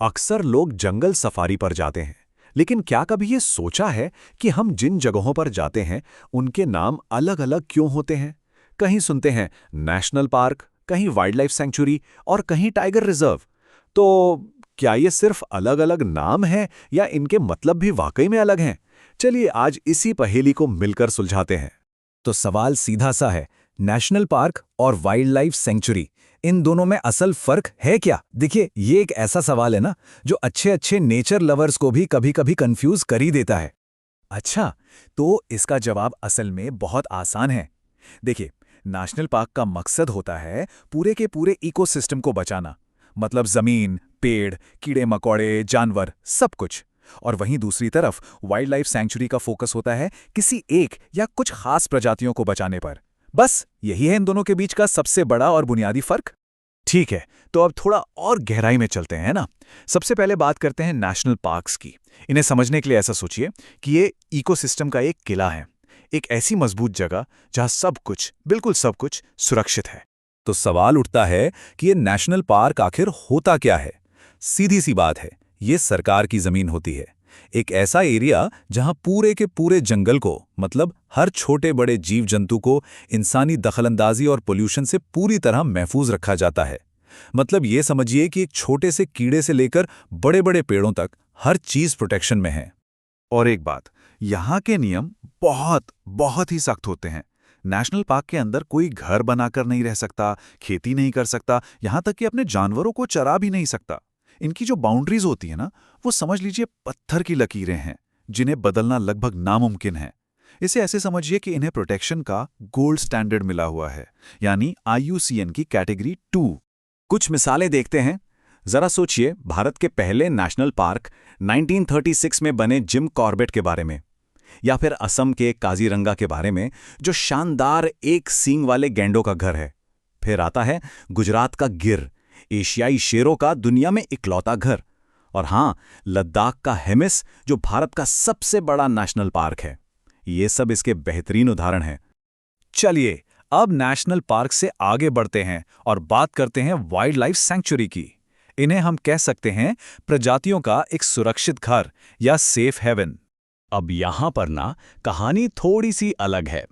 अक्सर लोग जंगल सफारी पर जाते हैं, लेकिन क्या कभी ये सोचा है कि हम जिन जगहों पर जाते हैं उनके नाम अलग-अलग क्यों होते हैं? कहीं सुनते हैं नेशनल पार्क, कहीं वाइल्ड लाइफ सेंचुरी और कहीं टाइगर रिजर्व। तो क्या ये सिर्फ अलग-अलग नाम हैं या इनके मतलब भी वाकई में अलग हैं? चलिए आज इसी पहेली को मिलकर सुलझाते हैं। तो सवाल सीधा सा है, नेशनल पार्क और वाइल्ड लाइफ सेंचुरी, इन दोनों में असल फर्क है क्या? देखिए, ये एक ऐसा सवाल है ना जो अच्छे अच्छे नेचर लवर्स को भी कभी-कभी कंफ्यूज कर ही देता है। अच्छा, तो इसका जवाब असल में बहुत आसान है। देखिए, नेशनल पार्क का मकसद होता है पूरे के पूरे इकोसिस्टम को बचाना, मतलब जमीन, पेड़, कीड़े मकोड़े, जानवर, सब कुछ। और वहीं दूसरी तरफ वाइल्ड लाइफ सेंचुरी का फोकस होता है किसी एक या कुछ खास प्रजातियों को बचाने पर। बस यही है इन दोनों के बीच का सबसे बड़ा और बुनियादी फर्क। ठीक है, तो अब थोड़ा और गहराई में चलते हैं ना। सबसे पहले बात करते हैं नेशनल पार्क्स की। इन्हें समझने के लिए ऐसा सोचिए कि ये इकोसिस्टम का एक किला है, एक ऐसी मजबूत जगह जहां सब कुछ, बिल्कुल सब कुछ सुरक्षित है। तो सवाल उठता है कि ये नेशनल पार्क आखिर होता क्या है? सीधी सी बात है, ये सरकार की जमीन होती है। एक ऐसा एरिया जहां पूरे के पूरे जंगल को, मतलब हर छोटे बड़े जीव जंतु को इंसानी दखलंदाजी और पोल्यूशन से पूरी तरह महफूज रखा जाता है। मतलब ये समझिए कि एक छोटे से कीड़े से लेकर बड़े बड़े पेड़ों तक हर चीज प्रोटेक्शन में है। और एक बात, यहाँ के नियम बहुत बहुत ही सख्त होते हैं। नेशनल पार्क के अंदर कोई घर बनाकर नहीं रह सकता, खेती नहीं कर सकता, यहाँ तक कि अपने जानवरों को चरा भी नहीं सकता। इनकी जो बाउंड्रीज होती है ना, वो समझ लीजिए पत्थर की लकीरें हैं, जिन्हें बदलना लगभग नामुमकिन है। इसे ऐसे समझिए कि इन्हें प्रोटेक्शन का गोल्ड स्टैंडर्ड मिला हुआ है, यानी IUCN की कैटेगरी 2। कुछ मिसालें देखते हैं। जरा सोचिए भारत के पहले नेशनल पार्क 1936 में बने जिम कॉर्बेट के बारे में, या फिर असम के काजीरंगा के बारे में जो शानदार एक सींग वाले गैंडों का घर है। फिर आता है गुजरात का गिर, एशियाई शेरों का दुनिया में इकलौता घर। और हाँ, लद्दाख का हेमिस जो भारत का सबसे बड़ा नेशनल पार्क है। ये सब इसके बेहतरीन उदाहरण हैं। चलिए, अब नेशनल पार्क से आगे बढ़ते हैं और बात करते हैं वाइल्ड लाइफ सेंचुरी की। इन्हें हम कह सकते हैं प्रजातियों का एक सुरक्षित घर या सेफ हेवन। अब यहां पर ना कहानी थोड़ी सी अलग है।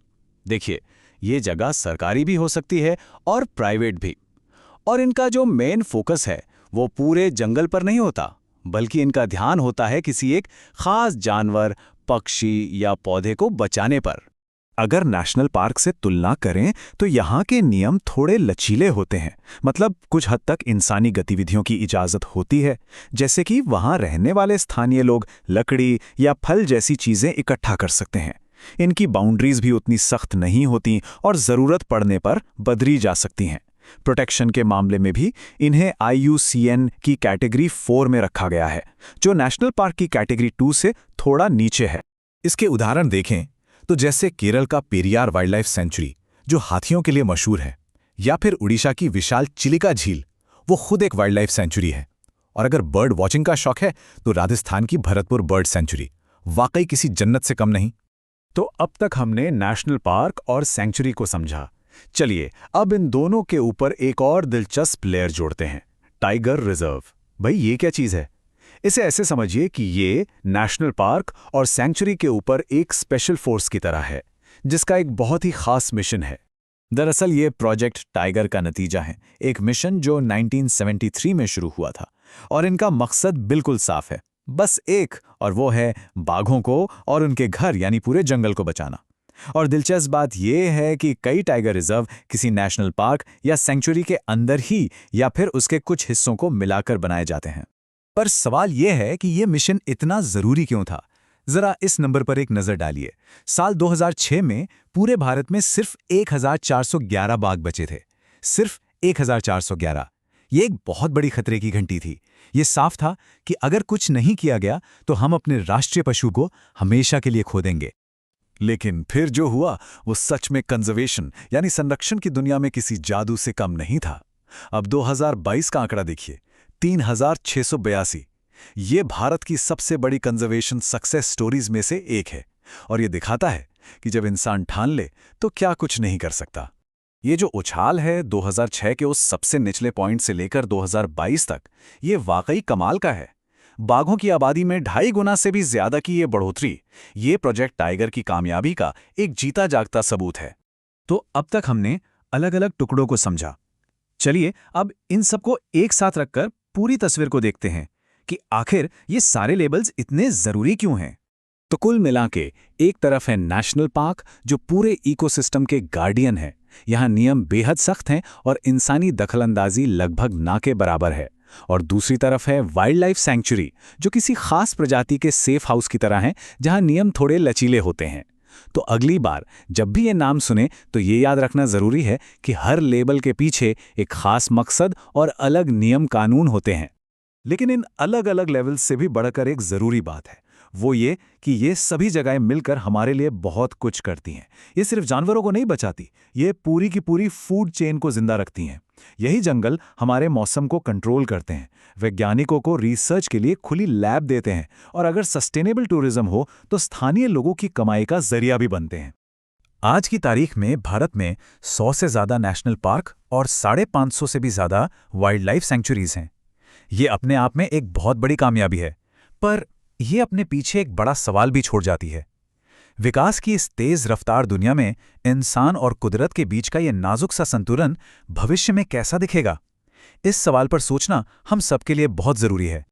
देखिए, ये जगह सरकारी भी हो सकती है और प्राइवेट भी। और इनका जो मेन फोकस है वो पूरे जंगल पर नहीं होता, बल्कि इनका ध्यान होता है किसी एक खास जानवर, पक्षी या पौधे को बचाने पर। अगर नेशनल पार्क से तुलना करें तो यहाँ के नियम थोड़े लचीले होते हैं। मतलब कुछ हद तक इंसानी गतिविधियों की इजाज़त होती है, जैसे कि वहाँ रहने वाले स्थानीय लोग लकड़ी या फल जैसी चीज़ें इकट्ठा कर सकते हैं। इनकी बाउंड्रीज भी उतनी सख्त नहीं होती और ज़रूरत पड़ने पर बदली जा सकती हैं। प्रोटेक्शन के मामले में भी इन्हें IUCN की कैटेगरी 4 में रखा गया है, जो नेशनल पार्क की कैटेगरी 2 से थोड़ा नीचे है। इसके उदाहरण देखें तो जैसे केरल का पेरियार वाइल्ड लाइफ सेंचुरी, जो हाथियों के लिए मशहूर है, या फिर उड़ीसा की विशाल चिलिका झील, वो खुद एक वाइल्ड लाइफ सेंचुरी है। और अगर बर्ड वॉचिंग का शौक है तो राजस्थान की भरतपुर बर्ड सेंचुरी वाकई किसी जन्नत से कम नहीं। तो अब तक हमने नेशनल पार्क और सेंचुरी को समझा। चलिए अब इन दोनों के ऊपर एक और दिलचस्प लेयर जोड़ते हैं, टाइगर रिजर्व। भाई ये क्या चीज़ है? इसे ऐसे समझिए कि ये नेशनल पार्क और सेंचुरी के ऊपर एक स्पेशल फोर्स की तरह है, जिसका एक बहुत ही खास मिशन है। दरअसल ये प्रोजेक्ट टाइगर का नतीजा है, एक मिशन जो 1973 में शुरू हुआ था। और इनका मकसद बिल्कुल साफ है, बस एक, और वो है बाघों को और उनके घर यानी पूरे जंगल को बचाना। और दिलचस्प बात यह है कि कई टाइगर रिजर्व किसी नेशनल पार्क या सेंचुरी के अंदर ही या फिर उसके कुछ हिस्सों को मिलाकर बनाए जाते हैं। पर सवाल यह है कि यह मिशन इतना जरूरी क्यों था? जरा इस नंबर पर एक नजर डालिए। साल 2006 में पूरे भारत में सिर्फ 1411 बाघ बचे थे। सिर्फ 1411। ये एक बहुत बड़ी खतरे की घंटी थी। ये साफ था कि अगर कुछ नहीं किया गया तो हम अपने राष्ट्रीय पशु को हमेशा के लिए खो देंगे। लेकिन फिर जो हुआ वो सच में कंजर्वेशन यानी संरक्षण की दुनिया में किसी जादू से कम नहीं था। अब 2022 का आंकड़ा देखिए, 3682। ये भारत की सबसे बड़ी कंजर्वेशन सक्सेस स्टोरीज में से एक है। और ये दिखाता है कि जब इंसान ठान ले तो क्या कुछ नहीं कर सकता। ये जो उछाल है 2006 के उस सबसे निचले पॉइंट से लेकर 2022 तक, ये वाकई कमाल का है। बाघों की आबादी में 2.5 गुना से भी ज्यादा की ये बढ़ोतरी, ये प्रोजेक्ट टाइगर की कामयाबी का एक जीता जागता सबूत है। तो अब तक हमने अलग अलग टुकड़ों को समझा। चलिए अब इन सबको एक साथ रखकर पूरी तस्वीर को देखते हैं कि आखिर ये सारे लेबल्स इतने जरूरी क्यों हैं। तो कुल मिला के एक तरफ है नेशनल पार्क जो पूरे इकोसिस्टम के गार्डियन है। यहाँ नियम बेहद सख्त हैं और इंसानी दखलंदाजी लगभग ना के बराबर है। और दूसरी तरफ है वाइल्ड लाइफ सैंक्चुरी जो किसी खास प्रजाति के सेफ हाउस की तरह है, जहाँ नियम थोड़े लचीले होते हैं। तो अगली बार जब भी ये नाम सुने तो ये याद रखना जरूरी है कि हर लेबल के पीछे एक खास मकसद और अलग नियम कानून होते हैं। लेकिन इन अलग अलग लेवल्स से भी बढ़कर एक जरूरी बात है, वो ये कि ये सभी जगहें मिलकर हमारे लिए बहुत कुछ करती हैं। ये सिर्फ जानवरों को नहीं बचाती, ये पूरी की पूरी फूड चेन को जिंदा रखती हैं। यही जंगल हमारे मौसम को कंट्रोल करते हैं, वैज्ञानिकों को रिसर्च के लिए खुली लैब देते हैं, और अगर सस्टेनेबल टूरिज्म हो तो स्थानीय लोगों की कमाई का जरिया भी बनते हैं। आज की तारीख में भारत में 100 से ज्यादा नेशनल पार्क और 550 से भी ज्यादा वाइल्ड लाइफ सेंचुरीज हैं। ये अपने आप में एक बहुत बड़ी कामयाबी है, पर यह अपने पीछे एक बड़ा सवाल भी छोड़ जाती है। विकास की इस तेज रफ्तार दुनिया में इंसान और कुदरत के बीच का यह नाजुक सा संतुलन भविष्य में कैसा दिखेगा? इस सवाल पर सोचना हम सबके लिए बहुत जरूरी है।